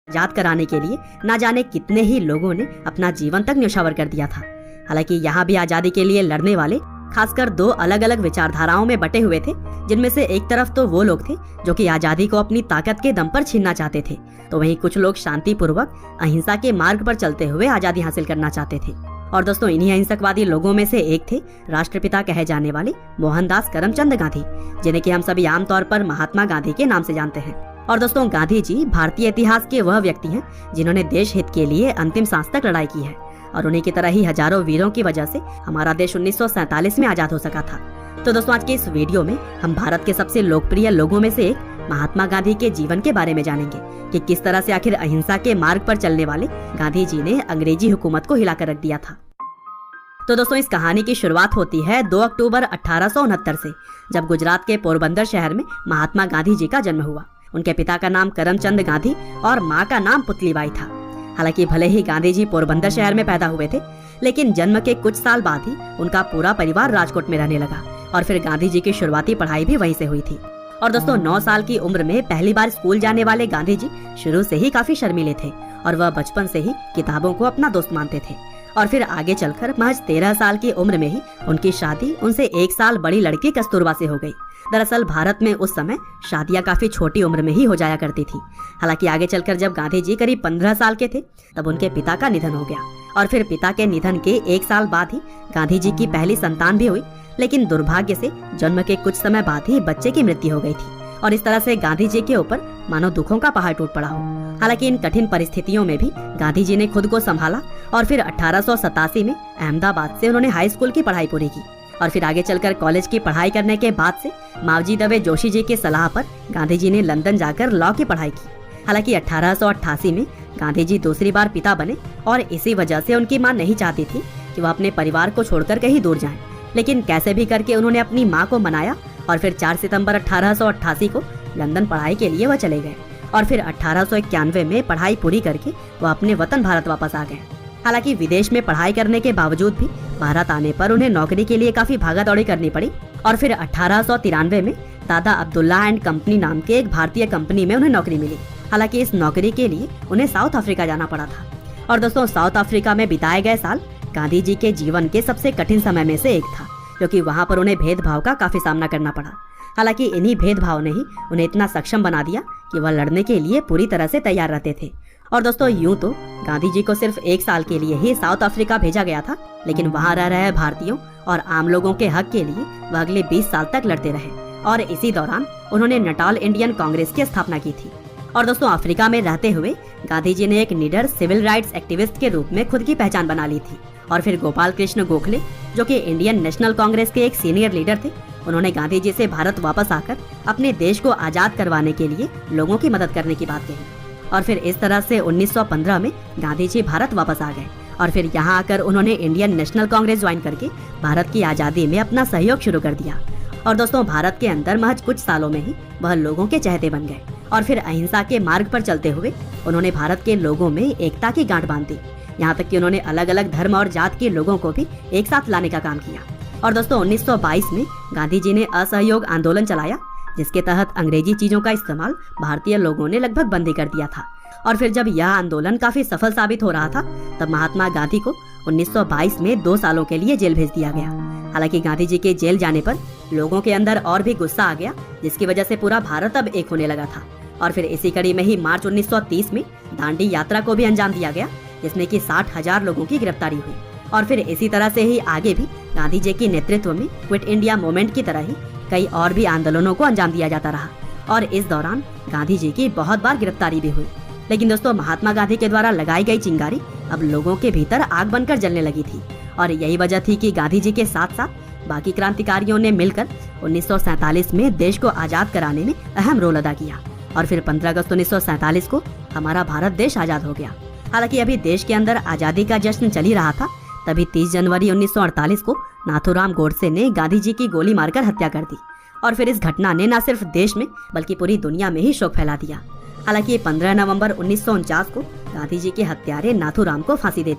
आजाद कराने के लिए ना जाने कितने ही लोगों ने अपना जीवन तक न्यौछावर कर दिया था। हालांकि यहाँ भी आजादी के लिए लड़ने वाले खासकर दो अलग अलग विचारधाराओं में बटे हुए थे, जिनमें से एक तरफ तो वो लोग थे जो कि आजादी को अपनी ताकत के दम पर छीनना चाहते थे, तो वहीं कुछ लोग शांति पूर्वक अहिंसा के मार्ग पर चलते हुए आजादी हासिल करना चाहते थे। और दोस्तों, इन्हीं अहिंसकवादी लोगों में से एक थे राष्ट्रपिता कहे जाने वाले मोहनदास करमचंद गांधी, जिन्हें कि हम सभी आमतौर पर महात्मा गांधी के नाम से जानते हैं। और दोस्तों, गांधी जी भारतीय इतिहास के वह व्यक्ति हैं जिन्होंने देश हित के लिए अंतिम सांस तक लड़ाई की है, और उन्हीं की तरह ही हजारों वीरों की वजह से हमारा देश 1947 में आजाद हो सका था। तो दोस्तों, आज के इस वीडियो में हम भारत के सबसे लोकप्रिय लोगों में से एक महात्मा गांधी के जीवन के बारे में जानेंगे कि किस तरह से आखिर अहिंसा के मार्ग पर चलने वाले गांधी जी ने अंग्रेजी हुकूमत को हिलाकर रख दिया था। तो दोस्तों, इस कहानी की शुरुआत होती है 2 अक्टूबर 1869 से, जब गुजरात के पोरबंदर शहर में महात्मा गांधी जी का जन्म हुआ। उनके पिता का नाम करमचंद गांधी और माँ का नाम पुतलीबाई था। हालांकि भले ही गांधी जी पोरबंदर शहर में पैदा हुए थे, लेकिन जन्म के कुछ साल बाद ही उनका पूरा परिवार राजकोट में रहने लगा, और फिर गांधी जी की शुरुआती पढ़ाई भी वहीं से हुई थी। और दोस्तों, 9 साल की उम्र में पहली बार स्कूल जाने वाले गांधी जी शुरू से ही काफी शर्मीले थे, और वह बचपन से ही किताबों को अपना दोस्त मानते थे। और फिर आगे चलकर महज 13 साल की उम्र में ही उनकी शादी उनसे 1 साल बड़ी लड़की कस्तूरबा से हो गई। दरअसल भारत में उस समय शादियां काफी छोटी उम्र में ही हो जाया करती थी। हालांकि आगे चलकर जब गांधी जी करीब 15 साल के थे, तब उनके पिता का निधन हो गया, और फिर पिता के निधन के 1 साल बाद ही गांधी जी की पहली संतान भी हुई। लेकिन दुर्भाग्य से जन्म के कुछ समय बाद ही बच्चे की मृत्यु हो गई थी, और इस तरह से गांधी जी के ऊपर मानो दुखों का पहाड़ टूट पड़ा हो। हालांकि इन कठिन परिस्थितियों में भी गांधी जी ने खुद को संभाला, और फिर 1887 में अहमदाबाद से उन्होंने हाई स्कूल की पढ़ाई पूरी की, और फिर आगे चलकर कॉलेज की पढ़ाई करने के बाद से मावजी दवे जोशी जी की सलाह पर गांधी जी ने लंदन जाकर लॉ की पढ़ाई की। हालांकि 1888 में गांधी जी दूसरी बार पिता बने, और इसी वजह से उनकी मां नहीं चाहती थी कि वह अपने परिवार को छोड़कर कहीं दूर जाएं। लेकिन कैसे भी करके उन्होंने अपनी मां को मनाया, और फिर 4 सितंबर 1888 को लंदन पढ़ाई के लिए वह चले गए, और फिर 1891 में पढ़ाई पूरी करके वह अपने वतन भारत वापस आ गए। हालांकि विदेश में पढ़ाई करने के बावजूद भी भारत आने पर उन्हें नौकरी के लिए काफी भागा दौड़ी करनी पड़ी, और फिर 1893 में दादा अब्दुल्ला एंड कंपनी नाम के एक भारतीय कंपनी में उन्हें नौकरी मिली। हालांकि इस नौकरी के लिए उन्हें साउथ अफ्रीका जाना पड़ा था। और दोस्तों, साउथ अफ्रीका में बिताए गए साल गांधी जी के जीवन के सबसे कठिन समय में से एक था, क्योंकि वहाँ पर उन्हें भेदभाव का काफी सामना करना पड़ा। हालांकि इन्हीं भेदभाव ने ही उन्हें इतना सक्षम बना दिया कि वह लड़ने के लिए पूरी तरह से तैयार रहते थे। और दोस्तों, यूं तो गांधी जी को सिर्फ 1 साल के लिए ही साउथ अफ्रीका भेजा गया था, लेकिन वहाँ रह रहे भारतीयों और आम लोगों के हक के लिए वह अगले 20 साल तक लड़ते रहे, और इसी दौरान उन्होंने नटाल इंडियन कांग्रेस की स्थापना की थी। और दोस्तों, अफ्रीका में रहते हुए गांधी जी ने एक निडर सिविल राइट्स एक्टिविस्ट के रूप में खुद की पहचान बना ली थी। और फिर गोपाल कृष्ण गोखले, जो कि इंडियन नेशनल कांग्रेस के एक सीनियर लीडर थे, उन्होंने गांधी जी से भारत वापस आकर अपने देश को आजाद करवाने के लिए लोगों की मदद करने की बात कही। और फिर इस तरह से 1915 में गांधी जी भारत वापस आ गए, और फिर यहाँ आकर उन्होंने इंडियन नेशनल कांग्रेस ज्वाइन करके भारत की आजादी में अपना सहयोग शुरू कर दिया। और दोस्तों, भारत के अंदर महज कुछ सालों में ही वह लोगों के चहेते बन गए, और फिर अहिंसा के मार्ग पर चलते हुए उन्होंने भारत के लोगों में एकता की गांठ बांध दी। यहाँ तक कि उन्होंने अलग अलग धर्म और जात के लोगों को भी एक साथ लाने का काम किया। और दोस्तों, 1922 में गांधी जी ने असहयोग आंदोलन चलाया, जिसके तहत अंग्रेजी चीजों का इस्तेमाल भारतीय लोगों ने लगभग बंद कर दिया था। और फिर जब यह आंदोलन काफी सफल साबित हो रहा था, तब महात्मा गांधी को 1922 में 2 सालों के लिए जेल भेज दिया गया। हालांकि गांधी जी के जेल जाने पर लोगों के अंदर और भी गुस्सा आ गया, जिसकी वजह से पूरा भारत अब एक होने लगा था। और फिर इसी कड़ी में ही मार्च 1930 में दांडी यात्रा को भी अंजाम दिया गया, जिसमें कि 60,000 लोगों की गिरफ्तारी हुई। और फिर इसी तरह से ही आगे भी गांधी जी के नेतृत्व में क्विट इंडिया मूवमेंट की तरह ही कई और भी आंदोलनों को अंजाम दिया जाता रहा, और इस दौरान गांधी जी की बहुत बार गिरफ्तारी भी हुई। लेकिन दोस्तों, महात्मा गांधी के द्वारा लगाई गई चिंगारी अब लोगों के भीतर आग बनकर जलने लगी थी, और यही वजह थी कि गांधी जी के साथ साथ बाकी क्रांतिकारियों ने मिलकर 1947 में देश को आजाद कराने में अहम रोल अदा किया, और फिर 15 अगस्त 1947 को हमारा भारत देश आजाद हो गया। हालांकि अभी देश के अंदर आजादी का जश्न चल ही रहा था, तभी 30 जनवरी 1948 को नाथूराम गोडसे ने गांधी जी की गोली मारकर हत्या कर दी, और फिर इस घटना ने न सिर्फ देश में बल्कि पूरी दुनिया में ही शोक फैला दिया। हालांकि 15 नवंबर 1949 को गांधी जी के हत्यारे नाथूराम को फांसी दे दी।